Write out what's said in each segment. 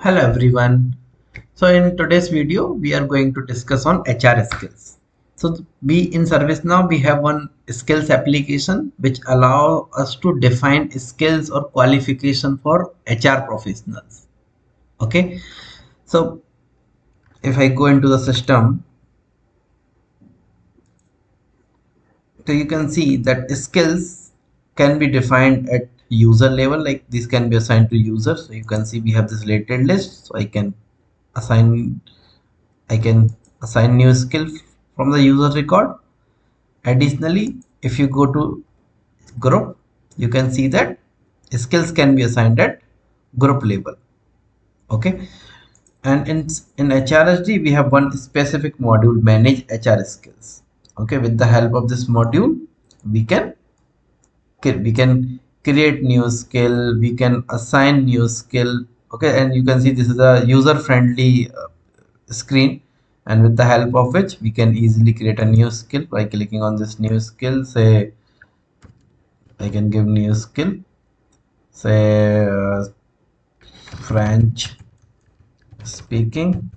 Hello everyone. So in today's video we are going to discuss on HR skills. So we in ServiceNow we have one skills application which allow us to define skills or qualification for HR professionals. Okay. So if I go into the system, so you can see that skills can be defined at user level, like this can be assigned to user. So you can see we have this related list. So assign I can assign new skill from the user record. Additionally, if you go to group, you can see that skills can be assigned at group level. Okay. And in HRSD, we have one specific module, manage HR skills. Okay. With the help of this module, we can we can create new skill, we can assign new skill. Okay. And you can see this is a user friendly screen, and with the help of which we can easily create a new skill by clicking on this new skill. Say I can give new skill, say French speaking.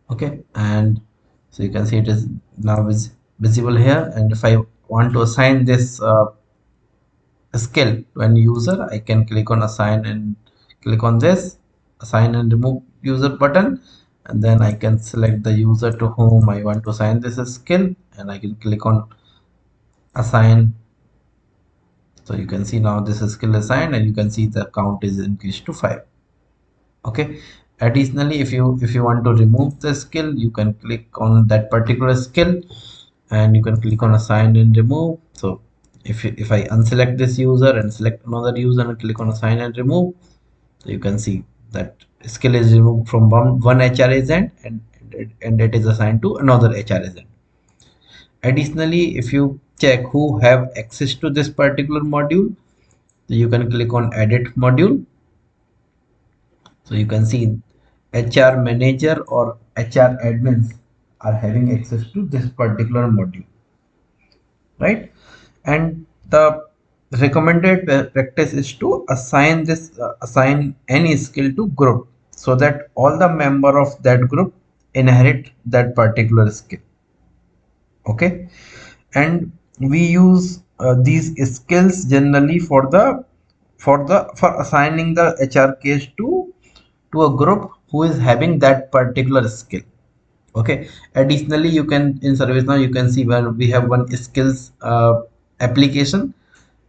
Okay, and so you can see it is now visible here. And if I want to assign this skill to any user, I can click on assign and click on this assign and remove user button, and then I can select the user to whom I want to assign this skill, and I can click on assign. So you can see now this is skill assigned, and you can see the count is increased to 5. Okay. Additionally, if you want to remove the skill, you can click on that particular skill and you can click on assign and remove. So if I unselect this user and select another user and click on assign and remove, so you can see that skill is removed from one HR agent, and it is assigned to another HR agent. Additionally, if you check who have access to this particular module, so you can click on edit module. So you can see HR manager or HR admins are having access to this particular module, right? And the recommended practice is to assign any skill to group, so that all the member of that group inherit that particular skill. Okay. And we use these skills generally for assigning the HR case to a group who is having that particular skill. Okay. Additionally, you can in ServiceNow you can see where we have one skills application.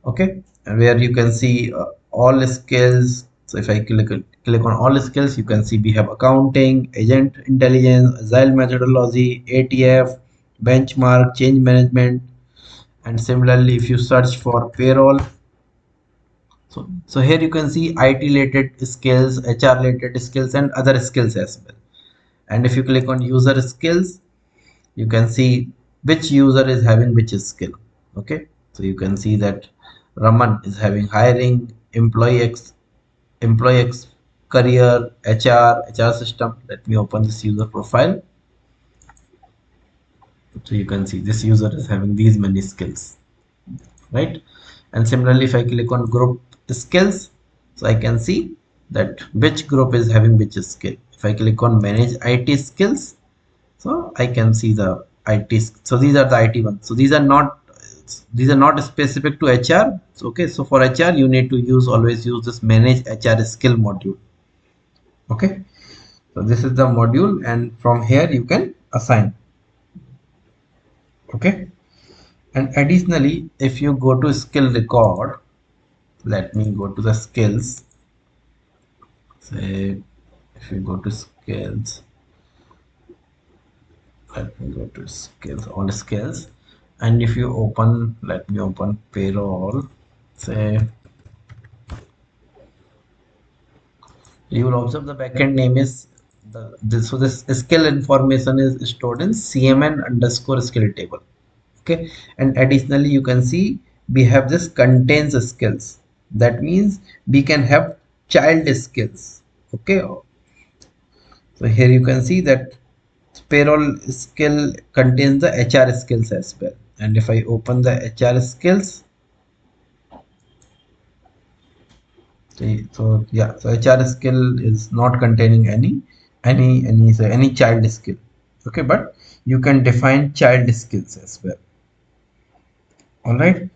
Okay, where you can see all skills. So if I click on all skills, you can see we have accounting, agent intelligence, agile methodology, ATF, benchmark, change management. And similarly, if you search for payroll, so here you can see IT related skills, HR related skills, and other skills as well. And if you click on user skills, you can see which user is having which skill. Okay, so you can see that Raman is having hiring, employee X, career, HR system. Let me open this user profile. So you can see this user is having these many skills, right? And similarly, if I click on group skills, so I can see that which group is having which skill. If I click on manage IT skills, so I can see the IT. So these are the IT ones. So these are not specific to HR. So, okay, so for HR you need to always use this manage HR skill module. Okay, so this is the module, and from here you can assign. Okay. And additionally, if you go to skill record, let me go to the skills. Say if you go to skills, let me go to skills, all skills. And if you open, let me open payroll. Say you will observe the backend name is so this skill information is stored in cmn underscore skill table. Okay. And additionally, you can see we have this contains skills. That means we can have child skills. Okay. So here you can see that payroll skill contains the HR skills as well. And if I open the HR skills, So yeah, so HR skill is not containing any child skill. Okay, but you can define child skills as well. All right.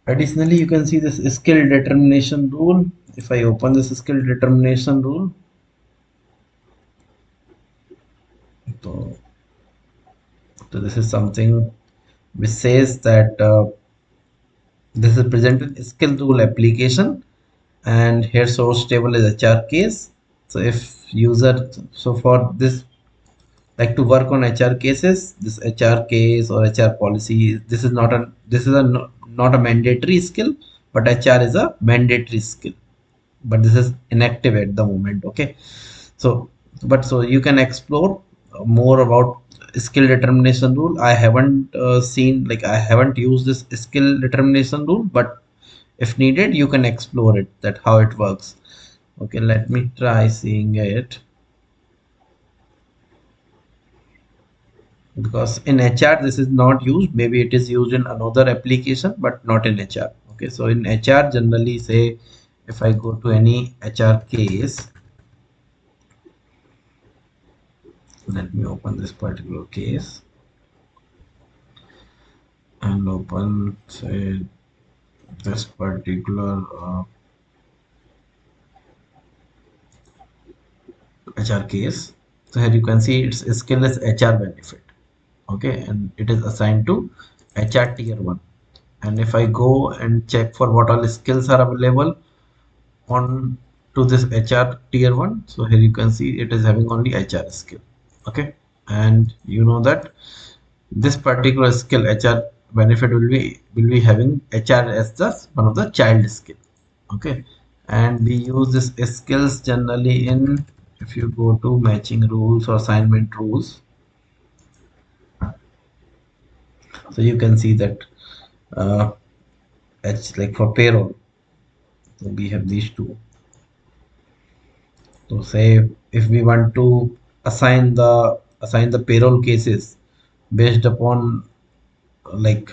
Additionally, you can see this skill determination rule. If I open this skill determination rule, so, so this is something which says that this is presented skill rule application, and here source table is HR case. So if user, so for this, like to work on HR cases, this HR case or HR policy, this is a not a mandatory skill, but HR is a mandatory skill, but this is inactive at the moment. Okay, so but so you can explore more about skill determination rule. I haven't seen, like I haven't used this skill determination rule, but if needed you can explore it, that how it works. Okay, let me try seeing it, because in HR this is not used. Maybe it is used in another application but not in HR. Okay, so in HR generally, say if I go to any HR case, let me open this particular case and open, say, this particular HR case. So here you can see its skill is HR benefit. Okay, and it is assigned to HR tier 1. And if I go and check for what all skills are available on to this HR tier 1, so here you can see it is having only HR skill. Okay, and you know that this particular skill HR benefit will be having HR as the one of the child skill. Okay, and we use this skills generally in, if you go to matching rules or assignment rules, so you can see that it's like for payroll, so we have these two. So say if we want to assign the payroll cases based upon like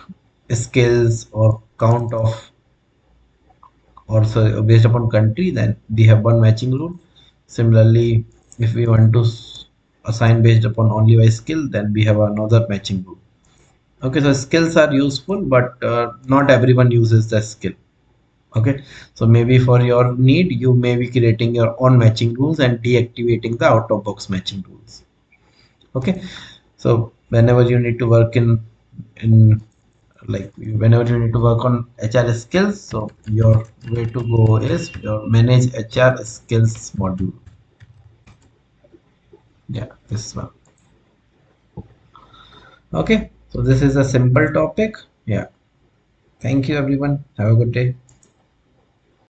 skills or count of, or so based upon country, then we have one matching rule. Similarly, if we want to assign based upon only by skill, then we have another matching rule. Okay, so skills are useful, but not everyone uses the skill. Okay, so maybe for your need you may be creating your own matching rules and deactivating the out of box matching rules. Okay, so whenever you need to work in like whenever you need to work on HR skills, so your way to go is your manage HR skills module. Yeah, this one. Okay, so this is a simple topic. Yeah, thank you everyone, have a good day.